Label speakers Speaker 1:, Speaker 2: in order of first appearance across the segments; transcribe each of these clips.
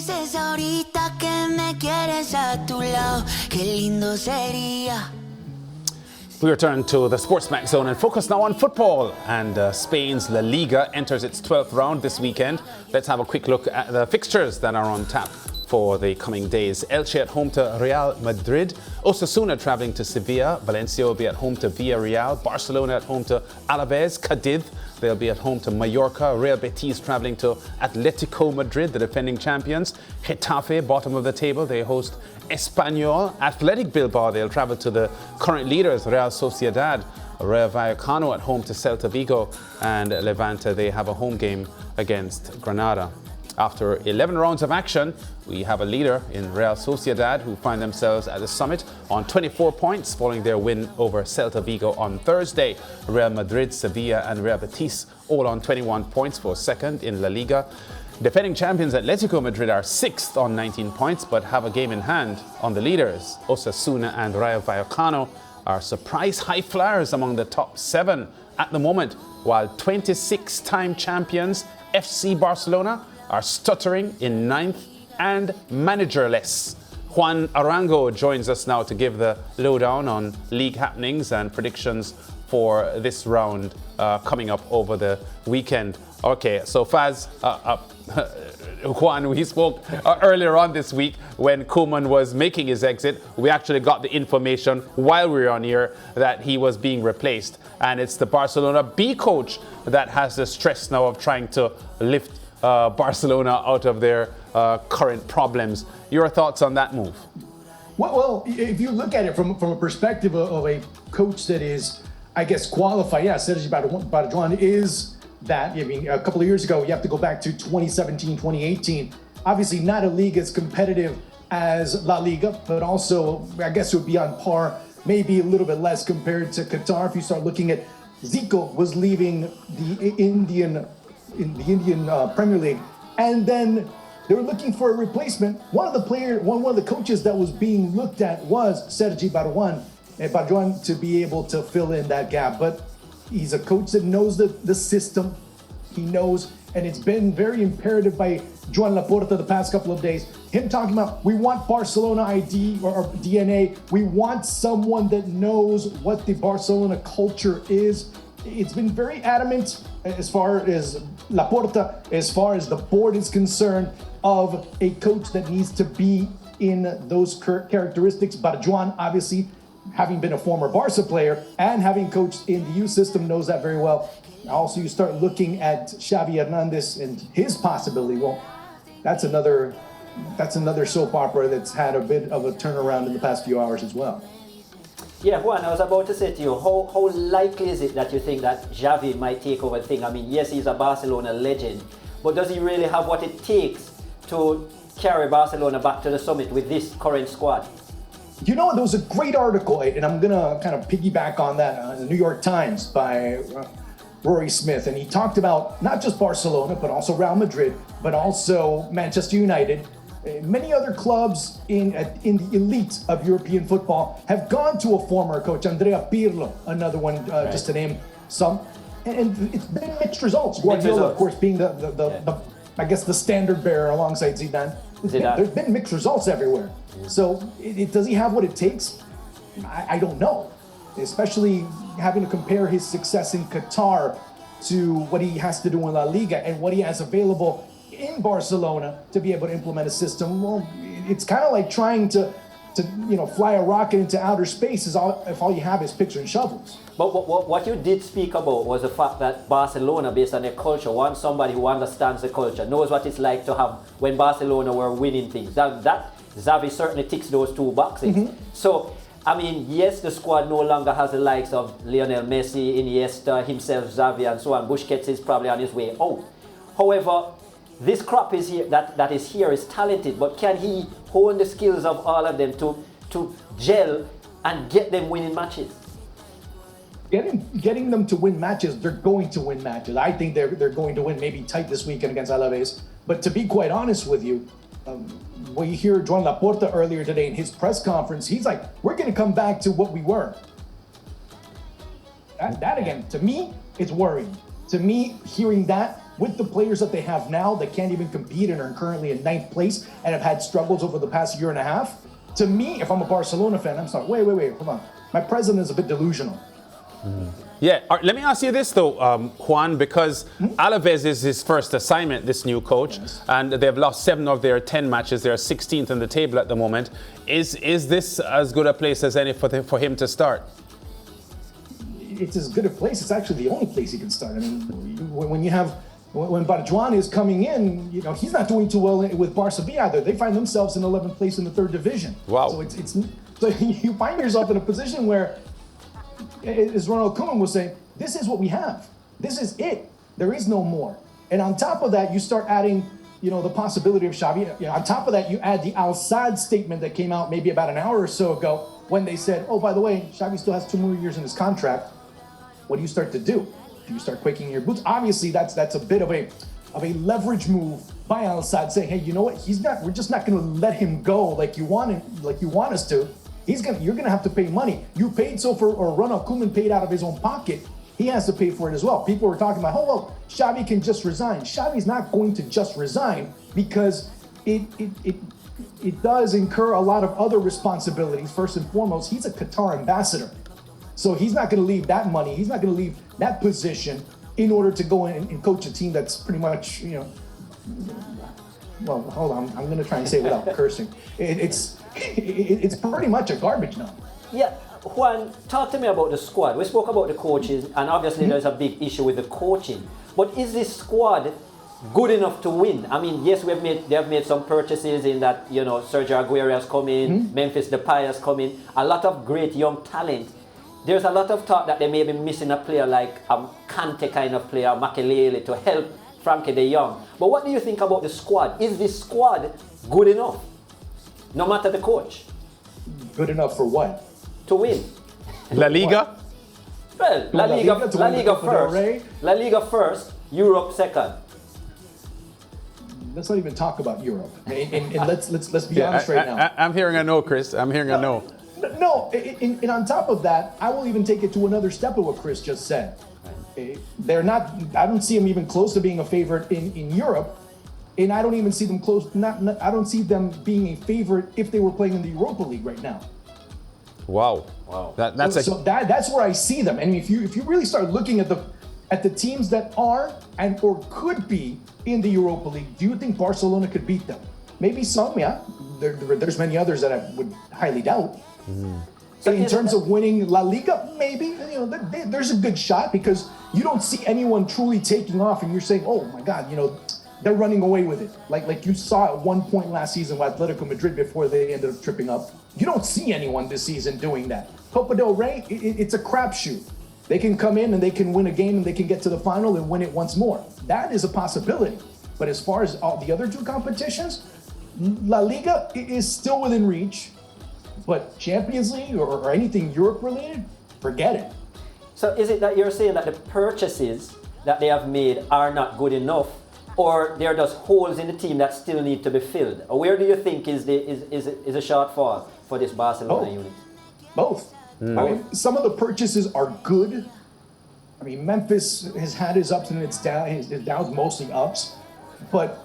Speaker 1: dices ahorita que me quieres a tu lado, qué lindo sería.
Speaker 2: We return to the SportsMax zone and focus now on football. And Spain's La Liga enters its 12th round this weekend. Let's have a quick look at the fixtures that are on tap for the coming days. Elche at home to Real Madrid. Osasuna travelling to Sevilla. Valencia will be at home to Villarreal. Barcelona at home to Alaves. Cadiz, they'll be at home to Mallorca. Real Betis travelling to Atletico Madrid, the defending champions. Getafe, bottom of the table, they host Espanyol. Athletic Bilbao, they'll travel to the current leaders, Real Sociedad. Rayo Vallecano at home to Celta Vigo. And Levante, they have a home game against Granada. After 11 rounds of action, we have a leader in Real Sociedad who find themselves at the summit on 24 points following their win over Celta Vigo on Thursday. Real Madrid, Sevilla and Real Betis all on 21 points for second in La Liga. Defending champions Atletico Madrid are sixth on 19 points but have a game in hand on the leaders. Osasuna and Rayo Vallecano are surprise high flyers among the top seven at the moment, while 26-time champions FC Barcelona are stuttering in ninth and managerless. Juan Arango joins us now to give the lowdown on league happenings and predictions for this round coming up over the weekend. Okay, so Faz, Juan, we spoke earlier on this week when Koeman was making his exit. We actually got the information while we were on here that he was being replaced. And it's the Barcelona B coach that has the stress now of trying to lift Barcelona out of their current problems. Your thoughts on that move?
Speaker 3: Well, if you look at it from a perspective of a coach that is, I guess, qualified, yeah, Sergi Barjuan is that. I mean, a couple of years ago, you have to go back to 2017, 2018. Obviously not a league as competitive as La Liga, but also, I guess it would be on par, maybe a little bit less compared to Qatar. If you start looking at Zico was leaving the Indian Premier League, and then they were looking for a replacement. One of the coaches that was being looked at was Sergi Barjuan to be able to fill in that gap. But he's a coach that knows the system. He knows, and it's been very imperative by Joan Laporta the past couple of days. Him talking about, we want Barcelona ID or DNA. We want someone that knows what the Barcelona culture is. It's been very adamant as far as Laporta, as far as the board is concerned, of a coach that needs to be in those characteristics. Barjuan, obviously, having been a former Barca player and having coached in the youth system, knows that very well. Also, you start looking at Xavi Hernandez and his possibility. Well, that's another soap opera that's had a bit of a turnaround in the past few hours as well.
Speaker 4: Yeah, Juan, I was about to say to you, how likely is it that you think that Xavi might take over the thing? I mean, yes, he's a Barcelona legend, but does he really have what it takes to carry Barcelona back to the summit with this current squad?
Speaker 3: You know, there was a great article, and I'm going to kind of piggyback on that, the New York Times by Rory Smith, and he talked about not just Barcelona, but also Real Madrid, but also Manchester United. Many other clubs in the elite of European football have gone to a former coach, Andrea Pirlo, another one, right, just to name some, and it's been mixed results. Guardiola, of course, being the I guess the standard bearer alongside Zidane. There's been mixed results everywhere. So does he have what it takes? I don't know, especially having to compare his success in Qatar to what he has to do in La Liga and what he has available in Barcelona to be able to implement a system. Well, it's kind of like trying to fly a rocket into outer space if all you have is picks and shovels.
Speaker 4: But what you did speak about was the fact that Barcelona, based on their culture, wants somebody who understands the culture, knows what it's like to have when Barcelona were winning things. That Xavi certainly ticks those two boxes. Mm-hmm. So, I mean, yes, the squad no longer has the likes of Lionel Messi, Iniesta, himself, Xavi, and so on. Busquets is probably on his way out. However, this crop is here that is here is talented, but can he hone the skills of all of them to gel and get them winning matches?
Speaker 3: Getting them to win matches, they're going to win matches. I think they're going to win maybe tight this weekend against Alaves. But to be quite honest with you, when you hear Joan Laporta earlier today in his press conference, he's like, we're going to come back to what we were. That again, to me, it's worrying. To me, hearing that, with the players that they have now that can't even compete and are currently in 9th place and have had struggles over the past year and a half, to me, if I'm a Barcelona fan, I'm sorry, wait, hold on. My president is a bit delusional.
Speaker 2: Yeah, let me ask you this though, Juan, because Alaves is his first assignment, this new coach, and they've lost 7 of their 10 matches. They're 16th in the table at the moment. Is this as good a place as any for him to start?
Speaker 3: It's as good a place. It's actually the only place he can start. I mean, when Barjuan is coming in, he's not doing too well with Barca B either. They find themselves in 11th place in the 3rd division.
Speaker 2: Wow.
Speaker 3: So you find yourself in a position where, as Ronald Koeman was saying, this is what we have. This is it. There is no more. And on top of that, you start adding, the possibility of Xavi. On top of that, you add the Al Sadd statement that came out maybe about an hour or so ago when they said, oh, by the way, Xavi still has 2 more years in his contract. What do you start to do? Do you start quaking your boots? Obviously, that's a bit of a leverage move by Al Sadd, saying, hey, you know what? We're just not going to let him go like you want us to. You're gonna have to pay money. You paid or Ronald Koeman paid out of his own pocket. He has to pay for it as well. People were talking about, Xavi can just resign. Xavi's not going to just resign because it does incur a lot of other responsibilities. First and foremost, he's a Qatar ambassador. So he's not gonna leave that money. He's not gonna leave that position in order to go in and coach a team that's pretty much, well, hold on. I'm gonna try and say it without cursing. It's pretty much a garbage now.
Speaker 4: Yeah, Juan, talk to me about the squad. We spoke about the coaches, and obviously there's a big issue with the coaching. But is this squad good enough to win? I mean, yes, they have made some purchases in that, Sergio Aguero has come in, Memphis Depay has come in, a lot of great young talent. There's a lot of talk that they may be missing a player like a Kante kind of player, Makelele, to help Frankie de Jong. But what do you think about the squad? Is this squad good enough? No matter the coach.
Speaker 3: Good enough for what?
Speaker 4: To win.
Speaker 2: La Liga?
Speaker 4: Well, La Liga first. La Liga first, Europe second.
Speaker 3: Let's not even talk about Europe. And let's be honest right now.
Speaker 2: I'm hearing a no, Chris. I'm hearing a no.
Speaker 3: No, and on top of that, I will even take it to another step of what Chris just said. They're not. I don't see them even close to being a favorite in Europe, and I don't even see them close. I don't see them being a favorite if they were playing in the Europa League right now.
Speaker 2: Wow.
Speaker 3: That's where I see them. And if you really start looking at the teams that are or could be in the Europa League, do you think Barcelona could beat them? Maybe some, yeah. There's many others that I would highly doubt. So in terms of winning La Liga, maybe there's a good shot because you don't see anyone truly taking off, and you're saying, "Oh my God, they're running away with it." Like you saw at one point last season with Atletico Madrid before they ended up tripping up. You don't see anyone this season doing that. Copa del Rey, it's a crapshoot. They can come in and they can win a game and they can get to the final and win it once more. That is a possibility. But as far as all the other 2 competitions, La Liga is still within reach. But Champions League or anything Europe related, forget it.
Speaker 4: So is it that you're saying that the purchases that they have made are not good enough, or there are just holes in the team that still need to be filled? Or where do you think is a shortfall for this Barcelona unit?
Speaker 3: Both. I mean, some of the purchases are good. I mean, Memphis has had his ups and his downs, mostly ups. But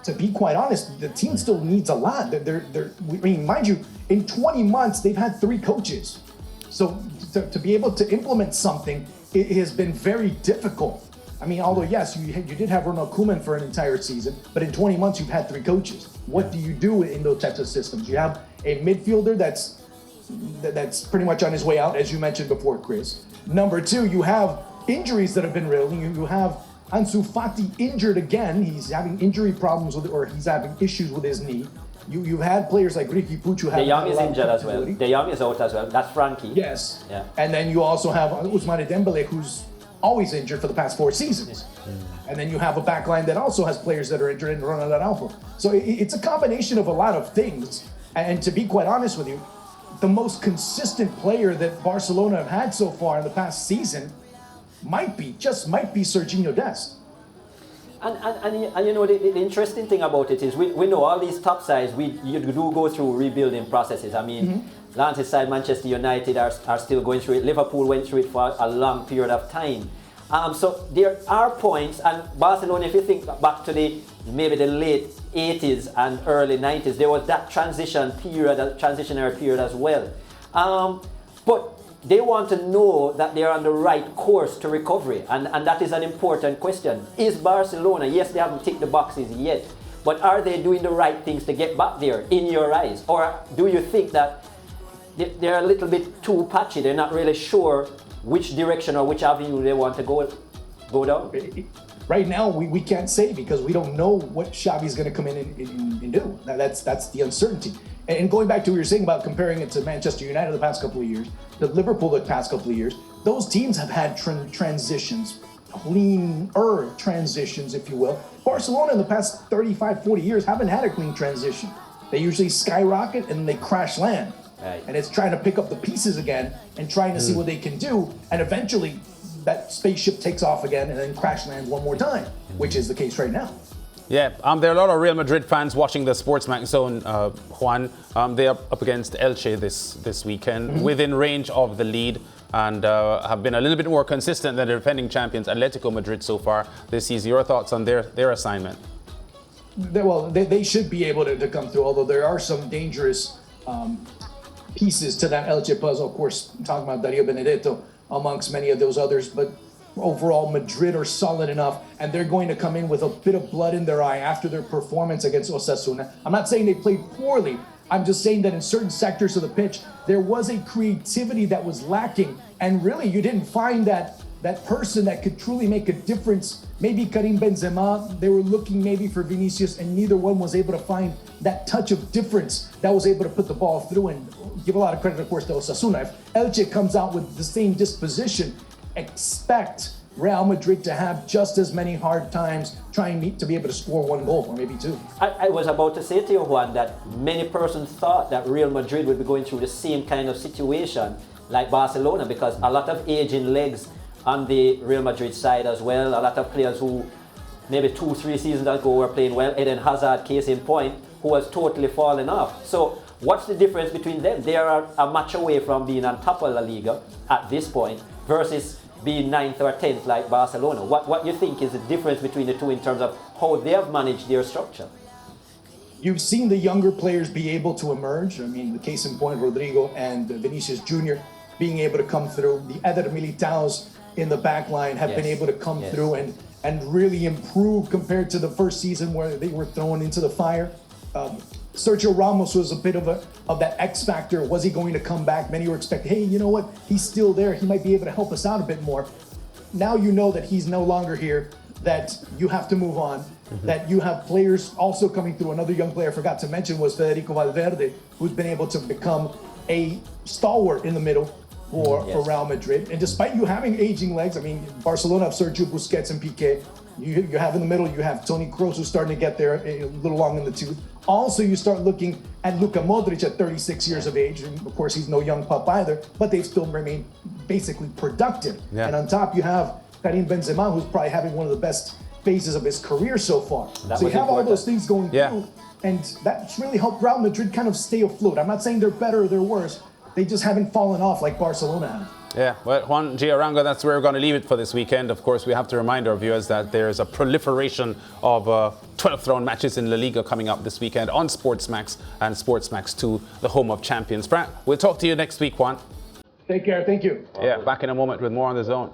Speaker 3: to be quite honest, the team still needs a lot. Mind you, in 20 months, they've had 3 coaches. So to be able to implement something, it has been very difficult. I mean, although, yes, you did have Ronald Koeman for an entire season, but in 20 months, you've had 3 coaches. What do you do in those types of systems? You have a midfielder that's pretty much on his way out, as you mentioned before, Chris. Number 2, you have injuries that have been real. You have Ansu Fati injured again. He's having injury problems or he's having issues with his knee. You've had players like Ricky Puig who have
Speaker 4: De Jong is injured as well. De Jong is out as well. That's Frankie.
Speaker 3: Yes.
Speaker 4: Yeah.
Speaker 3: And then you also have Ousmane Dembele, who's always injured for the past 4 seasons. And then you have a backline that also has players that are injured in Ronald Araujo. So it's a combination of a lot of things. And to be quite honest with you, the most consistent player that Barcelona have had so far in the past season might be Serginho Dest.
Speaker 4: And the interesting thing about it is we know all these top sides, you do go through rebuilding processes. I mean, Lance's side, Manchester United are still going through it. Liverpool went through it for a long period of time. So there are points, and Barcelona, if you think back to maybe the late 80s and early 90s, there was that transitionary period as well. But they want to know that they're on the right course to recovery, and that is an important question. Is Barcelona, yes, they haven't ticked the boxes yet, but are they doing the right things to get back there in your eyes? Or do you think that they're a little bit too patchy, they're not really sure which direction or which avenue they want to go down?
Speaker 3: Right now, we can't say because we don't know what Xavi's going to come in and do. That's the uncertainty. And going back to what you're saying about comparing it to Manchester United the past couple of years, the Liverpool the past couple of years, those teams have had transitions, cleaner transitions, if you will. Barcelona in the past 35, 40 years haven't had a clean transition. They usually skyrocket and then they crash land.
Speaker 4: Right.
Speaker 3: And it's trying to pick up the pieces again and trying to see what they can do. And eventually that spaceship takes off again and then crash lands one more time, which is the case right now.
Speaker 2: Yeah, there are a lot of Real Madrid fans watching the SportsMax zone, Juan. They are up against Elche this weekend, within range of the lead, and have been a little bit more consistent than the defending champions Atletico Madrid so far this season. Your thoughts on their assignment?
Speaker 3: They should be able to come through, although there are some dangerous pieces to that Elche puzzle. Of course, I'm talking about Dario Benedetto amongst many of those others, but overall, Madrid are solid enough, and they're going to come in with a bit of blood in their eye after their performance against Osasuna. I'm not saying they played poorly. I'm just saying that in certain sectors of the pitch, there was a creativity that was lacking, and really, you didn't find that person that could truly make a difference. Maybe Karim Benzema, they were looking maybe for Vinicius, and neither one was able to find that touch of difference that was able to put the ball through. And give a lot of credit, of course, to Osasuna. If Elche comes out with the same disposition, expect Real Madrid to have just as many hard times trying to be able to score one goal or maybe two.
Speaker 4: I was about to say to you, Juan, that many persons thought that Real Madrid would be going through the same kind of situation like Barcelona, because a lot of aging legs on the Real Madrid side as well. A lot of players who maybe 2-3 seasons ago were playing well. Eden Hazard, case in point, who has totally fallen off. So what's the difference between them? They are a match away from being on top of La Liga at this point versus being 9th or 10th like Barcelona. What you think is the difference between the two in terms of how they have managed their structure?
Speaker 3: You've seen the younger players be able to emerge. I mean, the case in point, Rodrigo and Vinicius Jr. being able to come through. The Eder Militaos in the back line have been able to come through and really improve compared to the first season where they were thrown into the fire. Sergio Ramos was a bit of that X factor. Was he going to come back? Many were expecting, hey, you know what? He's still there. He might be able to help us out a bit more. Now you know that he's no longer here, that you have to move on, that you have players also coming through. Another young player I forgot to mention was Federico Valverde, who's been able to become a stalwart in the middle for Real Madrid. And despite you having aging legs, I mean, Barcelona have Sergio Busquets and Piqué. You have in the middle, you have Toni Kroos who's starting to get there a little long in the tooth. Also, you start looking at Luka Modric at 36 years of age, and of course he's no young pup either, but they've still remained basically productive.
Speaker 2: Yeah.
Speaker 3: And on top you have Karim Benzema, who's probably having one of the best phases of his career so far. So you have all those things going through, and that's really helped Real Madrid kind of stay afloat. I'm not saying they're better or they're worse, they just haven't fallen off like Barcelona have.
Speaker 2: Yeah, well, Juan G Arango, that's where we're going to leave it for this weekend. Of course, we have to remind our viewers that there's a proliferation of 12th round matches in La Liga coming up this weekend on SportsMax and SportsMax 2, the home of champions. Brad, we'll talk to you next week, Juan.
Speaker 3: Take care. Thank you.
Speaker 2: Yeah, back in a moment with more on the zone.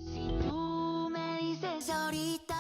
Speaker 1: Si tú me dices ahorita